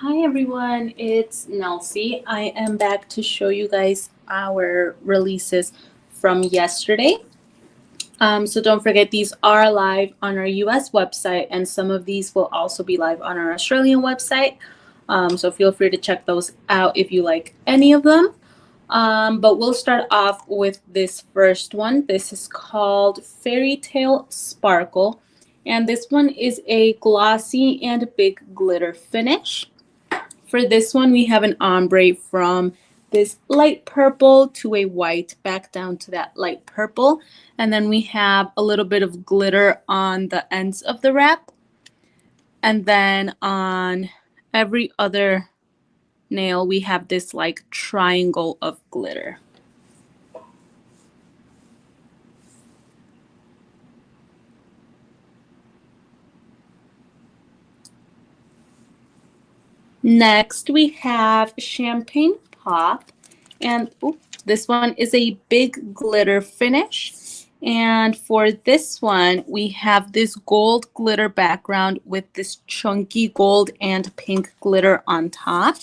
Hi everyone, it's Nelsie. I am back to show you guys our releases from yesterday. So don't forget these are live on our US website, and some of these will also be live on our Australian website. So feel free to check those out if you like any of them. But we'll start off with this first one. This is called Fairy Tale Sparkle, and this one is a glossy and big glitter finish. For this one, we have an ombre from this light purple to a white, back down to that light purple. And then we have a little bit of glitter on the ends of the wrap. And then on every other nail, we have this like triangle of glitter. Next, we have Champagne Pop. And this one is a big glitter finish. And for this one, we have this gold glitter background with this chunky gold and pink glitter on top.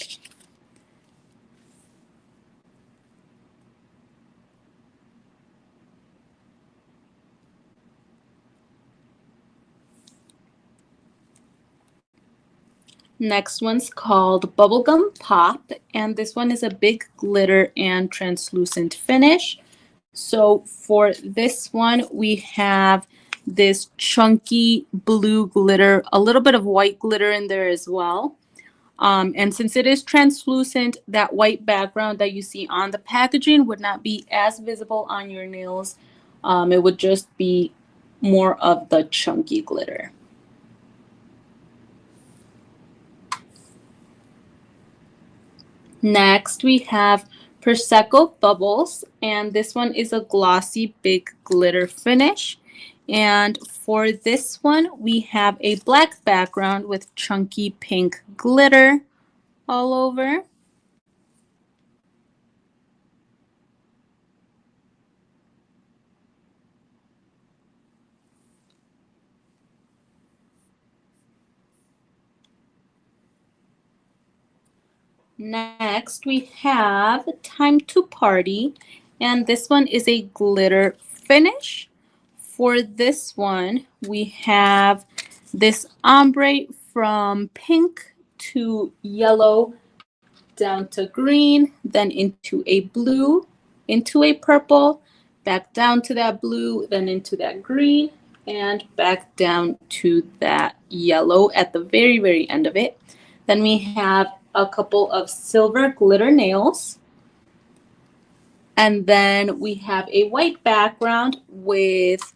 Next one's called Bubblegum Pop, and this one is a big glitter and translucent finish. So for this one, we have this chunky blue glitter, a little bit of white glitter in there as well. And since it is translucent, that white background that you see on the packaging would not be as visible on your nails. It would just be more of the chunky glitter. Next, we have Prosecco Bubbles, and this one is a glossy big glitter finish. And for this one, we have a black background with chunky pink glitter all over. Next, we have Time to Party, and this one is a glitter finish. For this one, we have this ombre from pink to yellow down to green, then into a blue, into a purple, back down to that blue, then into that green, and back down to that yellow at the very, very end of it. Then we have a couple of silver glitter nails. And then we have a white background with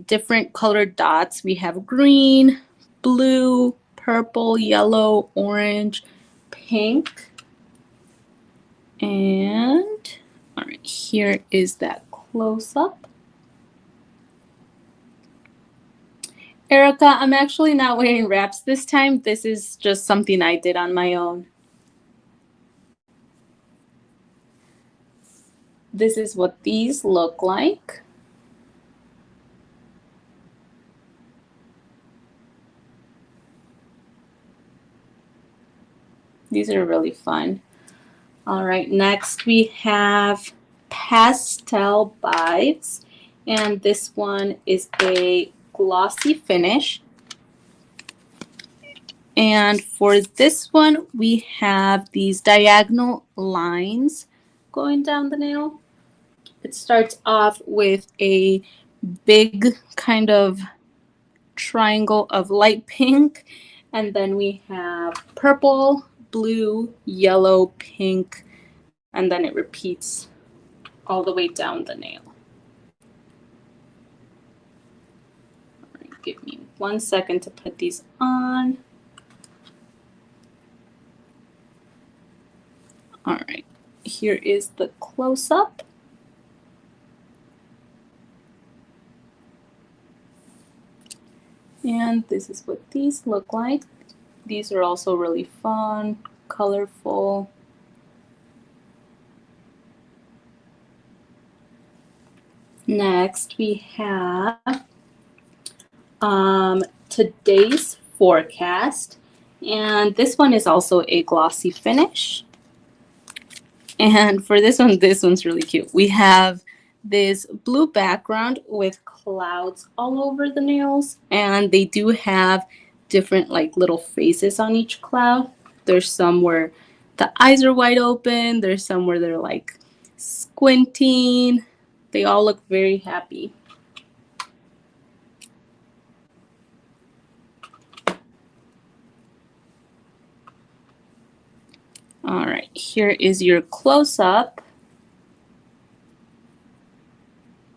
different colored dots. We have green, blue, purple, yellow, orange, pink. And all right, here is that close-up. Erica, I'm actually not wearing wraps this time. This is just something I did on my own. This is what these look like. These are really fun. All right, next we have Pastel Vibes, and this one is a glossy finish. And for this one, we have these diagonal lines going down the nail. It starts off with a big kind of triangle of light pink, and then we have purple, blue, yellow, pink, and then it repeats all the way down the nail. All right, give me 1 second to put these on. All right, here is the close-up. And this is what these look like. These are also really fun, colorful. Next, we have today's forecast. And this one is also a glossy finish. And for this one's really cute. We have this blue background with clouds all over the nails, and they do have different like little faces on each cloud. There's some where the eyes are wide open, there's some where they're like squinting. They all look very happy. All right, here is your close-up.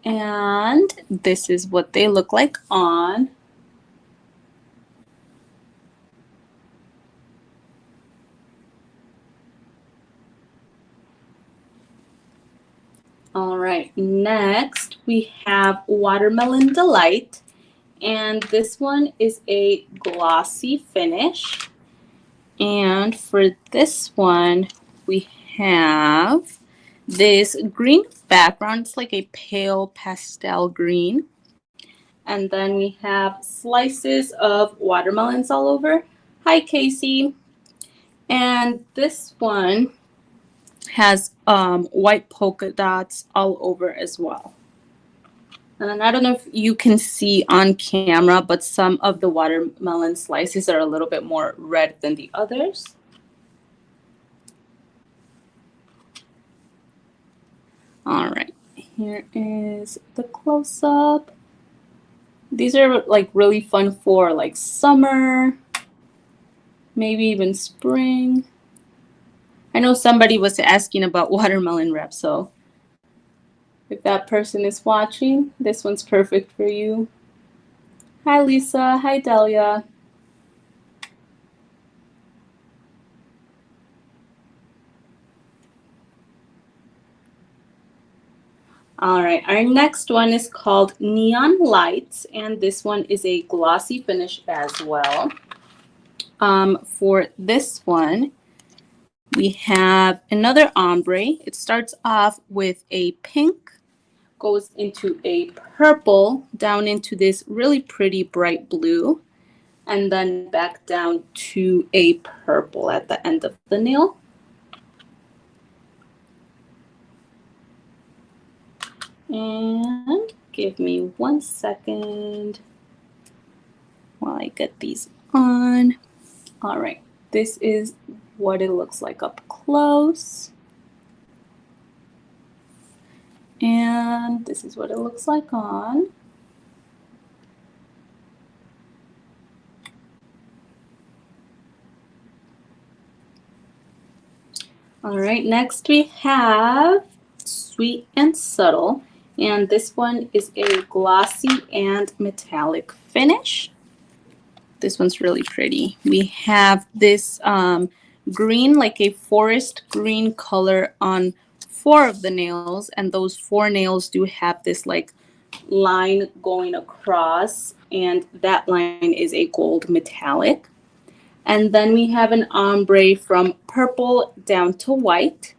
And this is what they look like on. All right, next we have Watermelon Delight. And this one is a glossy finish. And for this one, we have this green background. It's like a pale pastel green. And then we have slices of watermelons all over. Hi, Casey. And this one has white polka dots all over as well. And I don't know if you can see on camera, but some of the watermelon slices are a little bit more red than the others. All right, here is the close-up. These are like really fun for like summer, maybe even spring. I know somebody was asking about watermelon wrap, so if that person is watching, this one's perfect for you. Hi, Lisa. Hi, Delia. All right, our next one is called Neon Lights, and this one is a glossy finish as well. For this one, we have another ombre. It starts off with a pink, goes into a purple, down into this really pretty bright blue, and then back down to a purple at the end of the nail. And give me 1 second while I get these on. All right, this is what it looks like up close. And this is what it looks like on. All right, next we have Sweet and Subtle. And this one is a glossy and metallic finish. This one's really pretty. We have this green, like a forest green color on 4 of the nails. And those 4 nails do have this like line going across. And that line is a gold metallic. And then we have an ombre from purple down to white.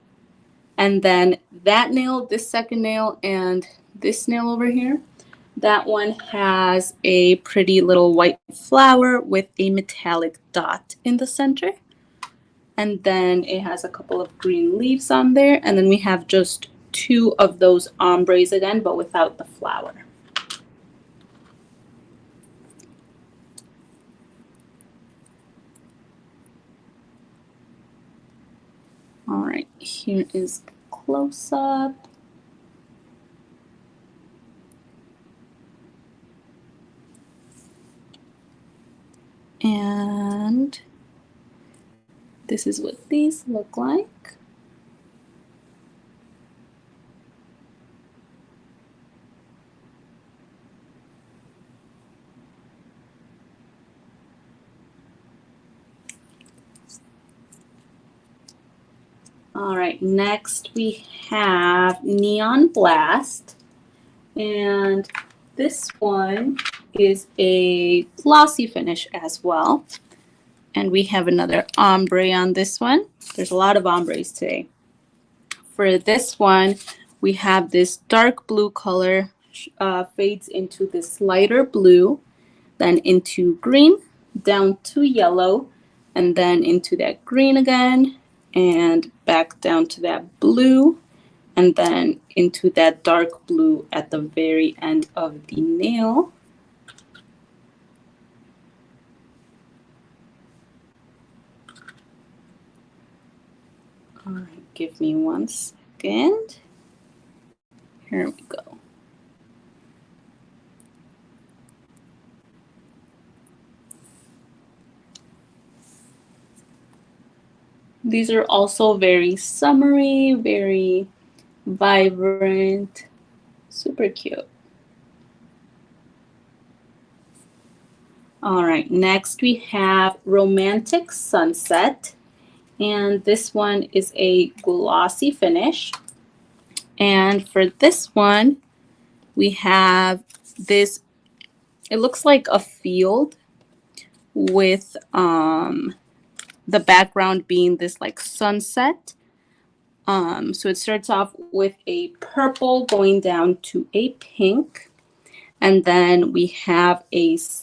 And then that nail, this second nail, and this nail over here, that one has a pretty little white flower with a metallic dot in the center. And then it has a couple of green leaves on there. And then we have just 2 of those ombres again, but without the flower. All right, here is close-up. And this is what these look like. All right, next we have Neon Blast. And this one is a glossy finish as well. And we have another ombre on this one. There's a lot of ombres today. For this one, we have this dark blue color fades into this lighter blue, then into green, down to yellow, and then into that green again, and back down to that blue, and then into that dark blue at the very end of the nail. All right, give me 1 second. Here we go. These are also very summery, very vibrant, super cute. All right, next we have Romantic Sunset, and this one is a glossy finish. And for this one, we have this, it looks like a field with the background being this like sunset. So it starts off with a purple going down to a pink. And then we have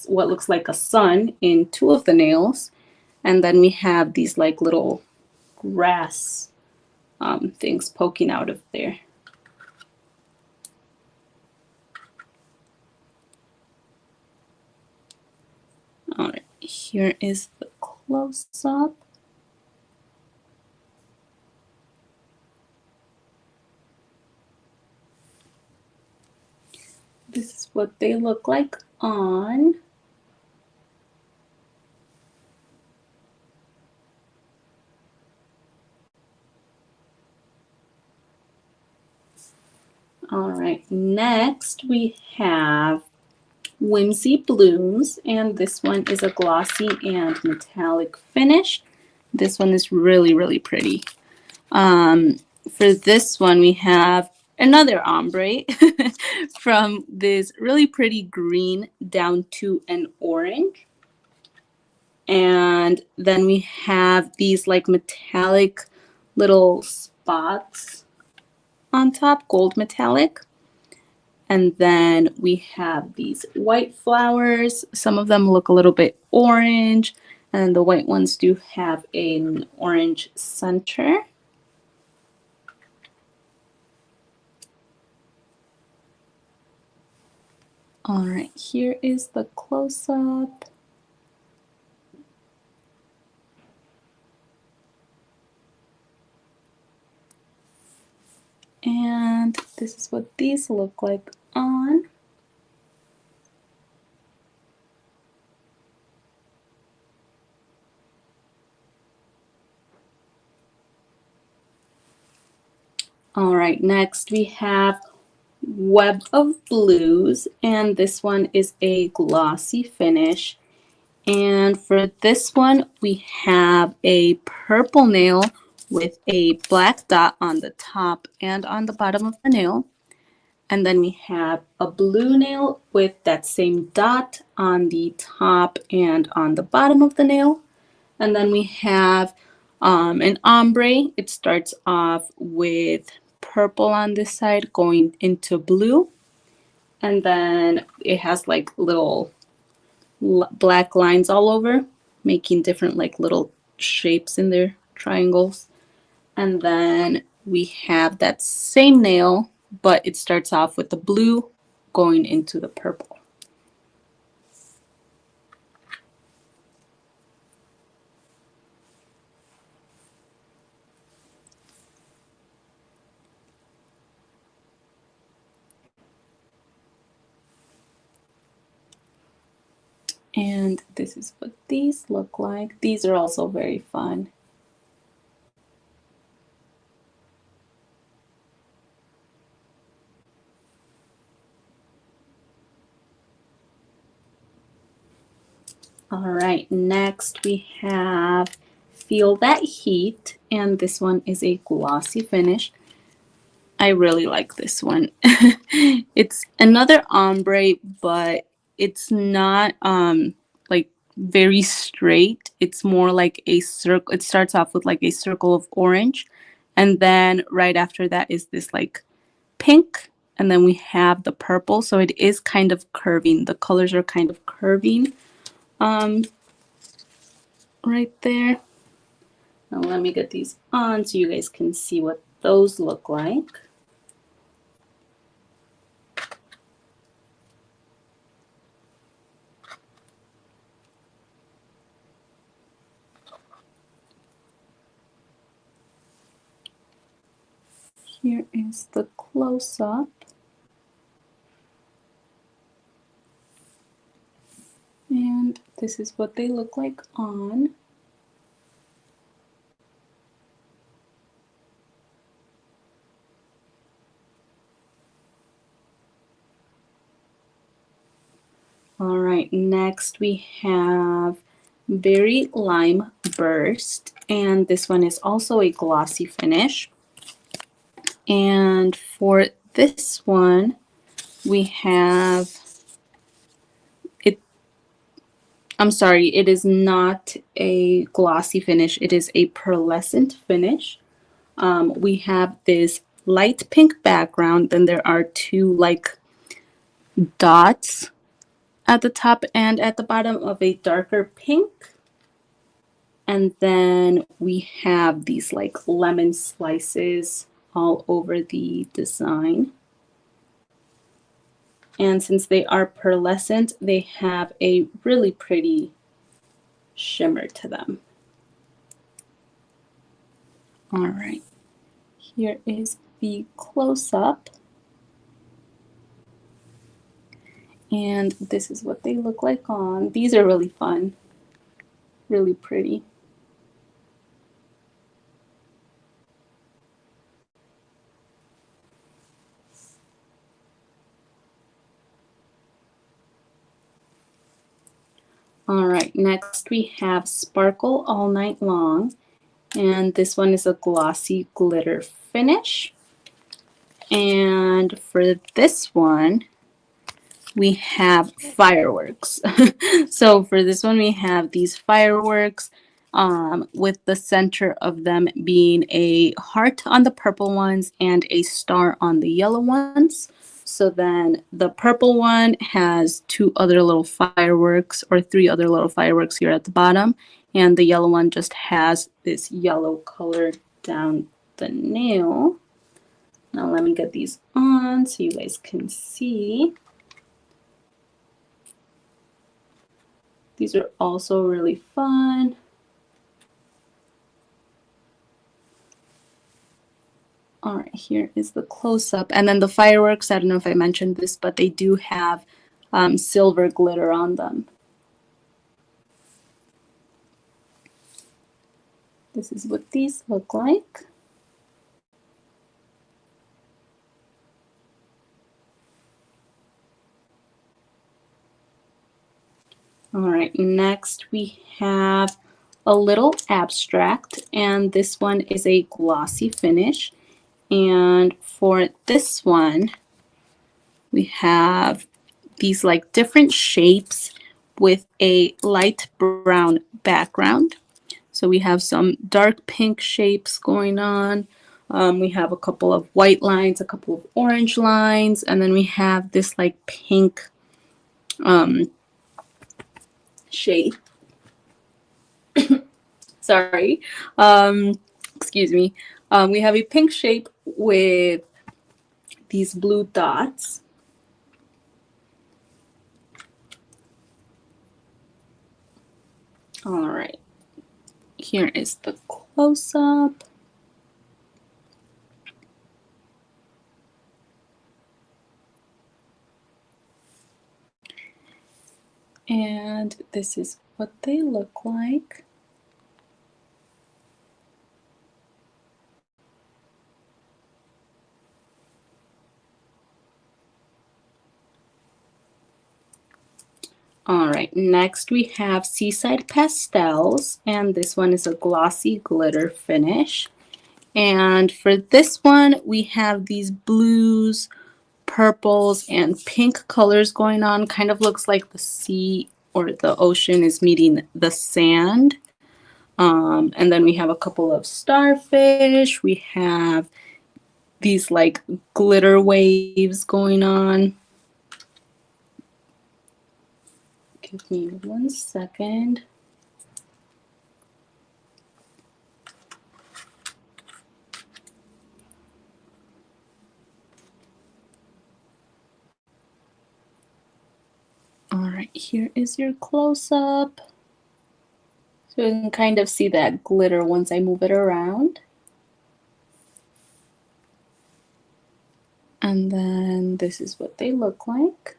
what looks like a sun in 2 of the nails. And then we have these like little grass things poking out of there. All right, here is the close-up. This is what they look like on. All right, next we have Whimsy Blooms, and this one is a glossy and metallic finish. This one is really, really pretty. For this one, we have another ombre from this really pretty green down to an orange. And then we have these like metallic little spots on top, gold metallic. And then we have these white flowers. Some of them look a little bit orange, and the white ones do have an orange center. All right, here is the close-up. And this is what these look like on. All right, next we have Web of Blues, and this one is a glossy finish. And for this one, we have a purple nail with a black dot on the top and on the bottom of the nail. And then we have a blue nail with that same dot on the top and on the bottom of the nail. And then we have an ombre. It starts off with purple on this side going into blue. And then it has like little black lines all over, making different like little shapes in there, triangles. And then we have that same nail, but it starts off with the blue going into the purple. And this is what these look like. These are also very fun. All right, next we have Feel That Heat, and this one is a glossy finish. I really like this one. It's another ombre, but it's not like very straight. It's more like a circle. It starts off with like a circle of orange, and then right after that is this like pink, and then we have the purple. So it is kind of curving. The colors are kind of curving. right there. Now let me get these on so you guys can see what those look like. Here is the close-up. And this is what they look like on. All right, next we have Berry Lime Burst, and this one is also a glossy finish. And for this one, we have it. I'm sorry, it is not a glossy finish. It is a pearlescent finish. We have this light pink background. Then there are two like dots at the top and at the bottom of a darker pink. And then we have these like lemon slices all over the design. And since they are pearlescent, they have a really pretty shimmer to them. All right, here is the close-up. And this is what they look like on. These are really fun, really pretty. All right, next we have Sparkle All Night Long. And this one is a glossy glitter finish. And for this one, we have fireworks. So for this one, we have these fireworks with the center of them being a heart on the purple ones and a star on the yellow ones. So then the purple one has two other little fireworks or three other little fireworks here at the bottom. And the yellow one just has this yellow color down the nail. Now let me get these on so you guys can see. These are also really fun. All right, here is the close-up. And then the fireworks, I don't know if I mentioned this, but they do have silver glitter on them. This is what these look like. All right, next we have a little abstract, and this one is a glossy finish. And for this one, we have these like different shapes with a light brown background. So we have some dark pink shapes going on. We have a couple of white lines, a couple of orange lines, and then we have this like pink shape. Sorry. Excuse me. We have a pink shape with these blue dots. All right. Here is the close-up. And this is what they look like. All right, next we have Seaside Pastels, and this one is a glossy glitter finish. And for this one, we have these blues, purples, and pink colors going on. Kind of looks like the sea or the ocean is meeting the sand. And then we have a couple of starfish. We have these like glitter waves going on. Give me 1 second. right, here is your close-up. So you can kind of see that glitter once I move it around. And then this is what they look like.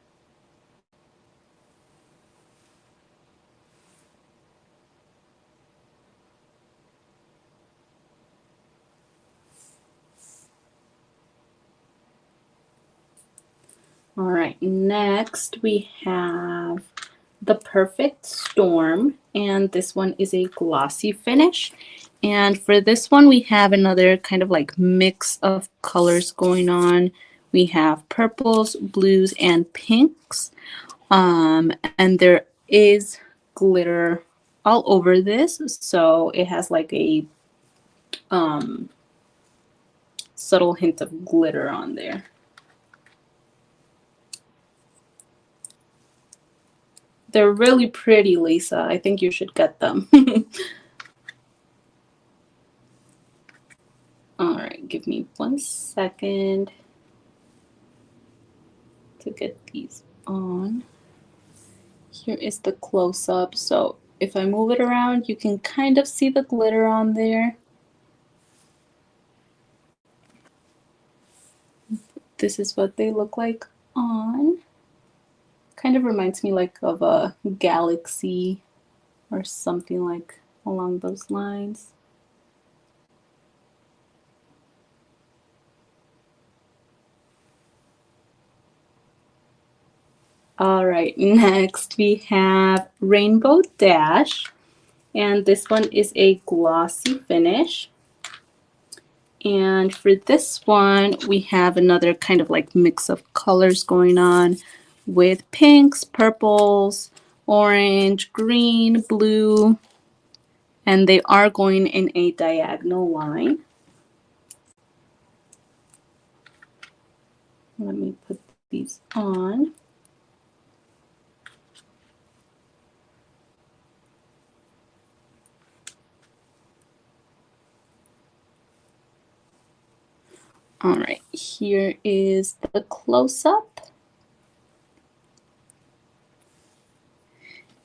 All right, next we have the Perfect Storm, and this one is a glossy finish. And for this one, we have another kind of like mix of colors going on. We have purples, blues, and pinks. And there is glitter all over this, so it has like a subtle hint of glitter on there. They're really pretty, Lisa. I think you should get them. All right, give me 1 second to get these on. Here is the close-up. So if I move it around, you can kind of see the glitter on there. This is what they look like on. Kind of reminds me like of a galaxy or something like along those lines. All right, next we have Rainbow Dash, and this one is a glossy finish. And for this one, we have another kind of like mix of colors going on with pinks, purples, orange, green, blue, and they are going in a diagonal line. Let me put these on. All right, here is the close-up.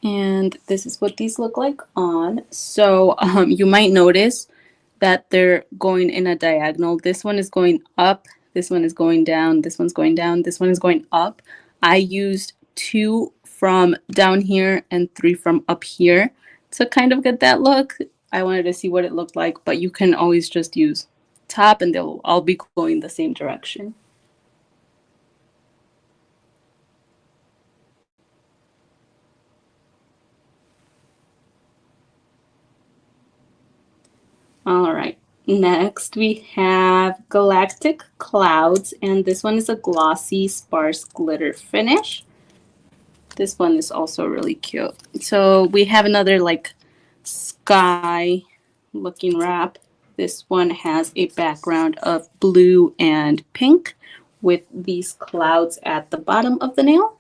And this is what these look like on. So you might notice that they're going in a diagonal. This one is going up, this one is going down, this one's going down, this one is going up. I used 2 from down here and 3 from up here to kind of get that look. I wanted to see what it looked like, but you can always just use top and they'll all be going the same direction. All right, next we have Galactic Clouds, and this one is a glossy sparse glitter finish. This one is also really cute. So we have another like sky looking wrap. This one has a background of blue and pink with these clouds at the bottom of the nail.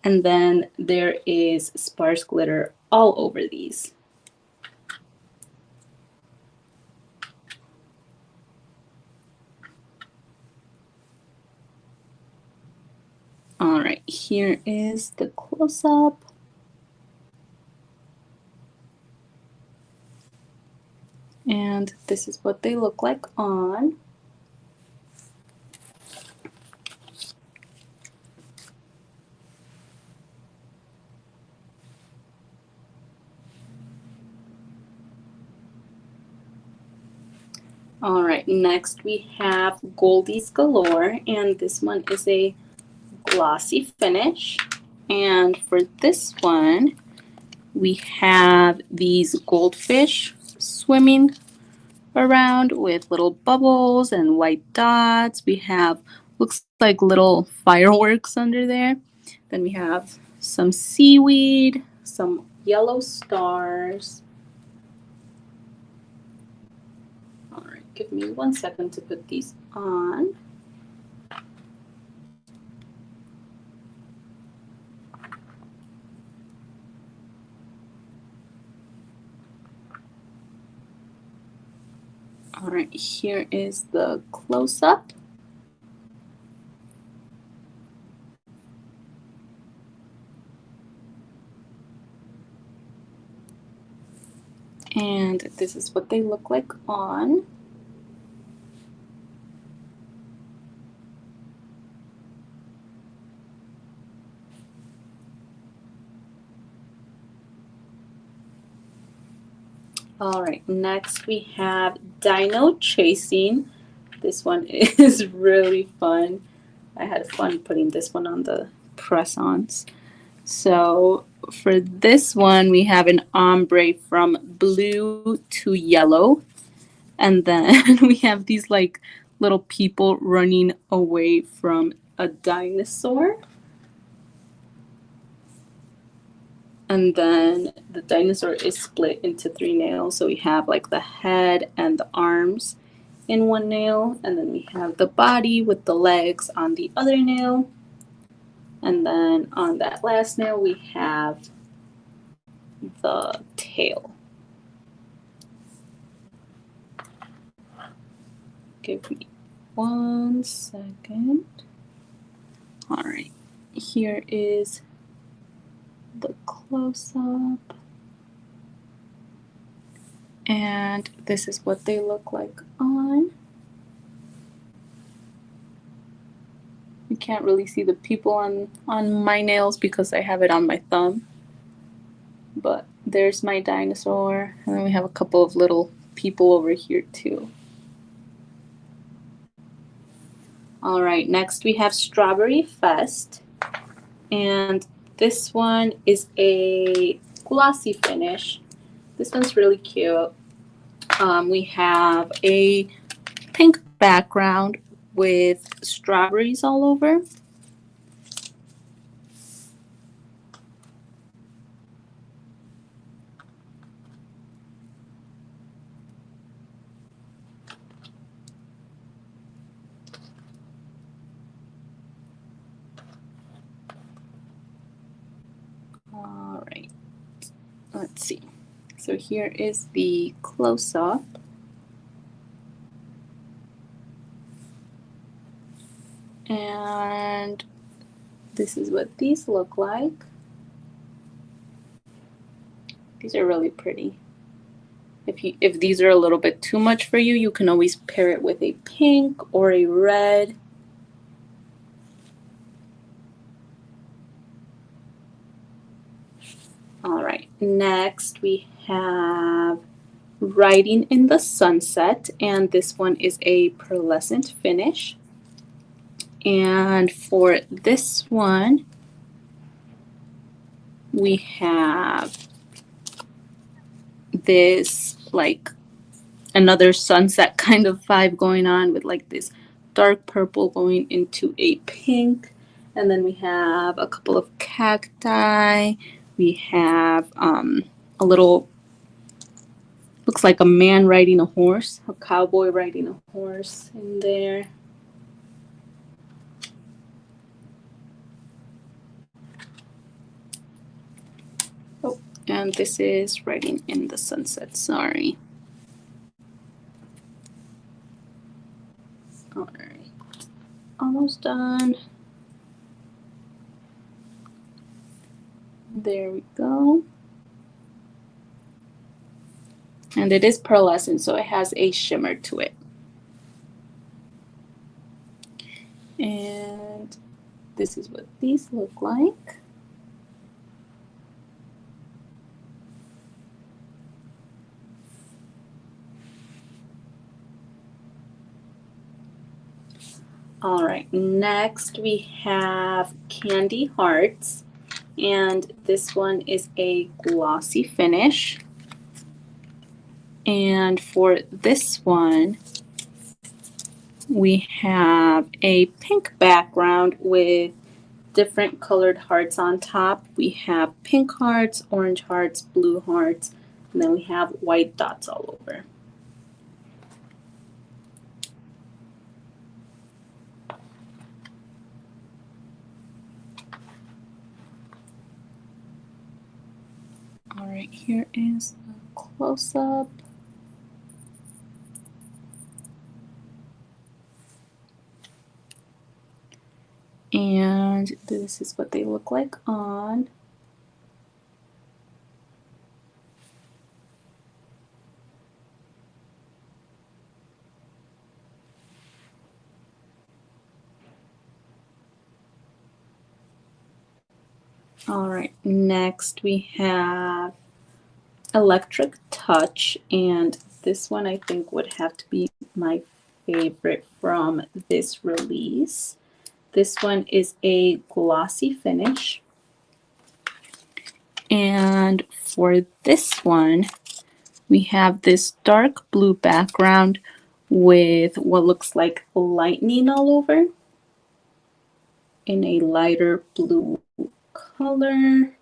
And then there is sparse glitter all over these. All right, here is the close-up. And this is what they look like on. All right, next we have Goldies Galore, and this one is a glossy finish. And for this one, we have these goldfish swimming around with little bubbles and white dots. We have, looks like little fireworks under there. Then we have some seaweed, some yellow stars. All right, give me 1 second to put these on. All right, here is the close-up. this is what they look like on. All right, next we have Dino Chasing. This one is really fun. I had fun putting this one on the press-ons. So for this one, we have an ombre from blue to yellow. And then we have these like little people running away from a dinosaur. And then the dinosaur is split into 3 nails. So we have like the head and the arms in one nail. And then we have the body with the legs on the other nail. And then on that last nail, we have the tail. Give me 1 second. All right, here is the close-up. And this is what they look like on. You can't really see the people on my nails because I have it on my thumb. But there's my dinosaur. And then we have a couple of little people over here too. All right, next we have Strawberry Fest. And this one is a glossy finish. This one's really cute. We have a pink background with strawberries all over. All right, let's see. So here is the close-up. And this is what these look like. These are really pretty. If these are a little bit too much for you, you can always pair it with a pink or a red. All right, next we have Riding in the Sunset, and this one is a pearlescent finish. And for this one, we have this like another sunset kind of vibe going on with like this dark purple going into a pink. And then we have a couple of cacti. We have a little, looks like a man riding a horse, a cowboy riding a horse in there. Oh, and this is Riding in the Sunset, sorry. All right, almost done. There we go. And it is pearlescent, so it has a shimmer to it. And this is what these look like. All right, next we have Candy Hearts, and this one is a glossy finish. And for this one, we have a pink background with different colored hearts on top. We have pink hearts, orange hearts, blue hearts, and then we have white dots all over. All right, here is a close-up. And this is what they look like on. All right, next we have Electric Touch, and this one I think would have to be my favorite from this release. This one is a glossy finish. And for this one, we have this dark blue background with what looks like lightning all over in a lighter blue color.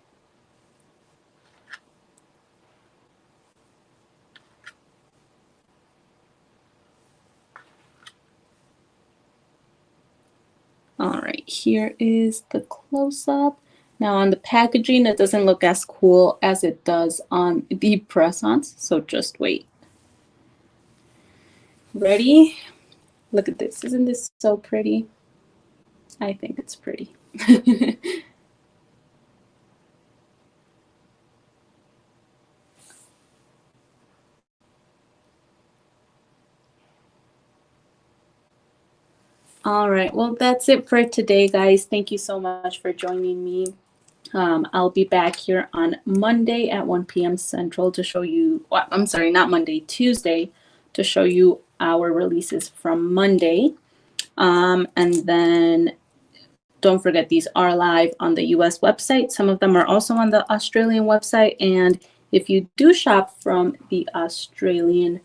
All right, here is the close-up. Now on the packaging, it doesn't look as cool as it does on the press-ons, so just wait. Ready? Look at this. Isn't this so pretty? I think it's pretty. All right, well, that's it for today, guys. Thank you so much for joining me. I'll be back here on Monday at 1 p.m. Central to show you, well, I'm sorry, not Monday, Tuesday, to show you our releases from Monday. And then don't forget, these are live on the US website. Some of them are also on the Australian website. And if you do shop from the Australian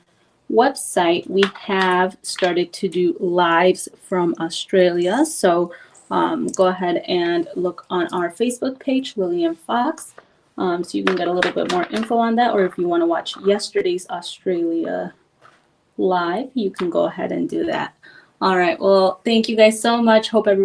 website, we have started to do lives from Australia. So go ahead and look on our Facebook page, Lillian Fox, so you can get a little bit more info on that. Or if you want to watch yesterday's Australia live, you can go ahead and do that. All right. Well, thank you guys so much. Hope everybody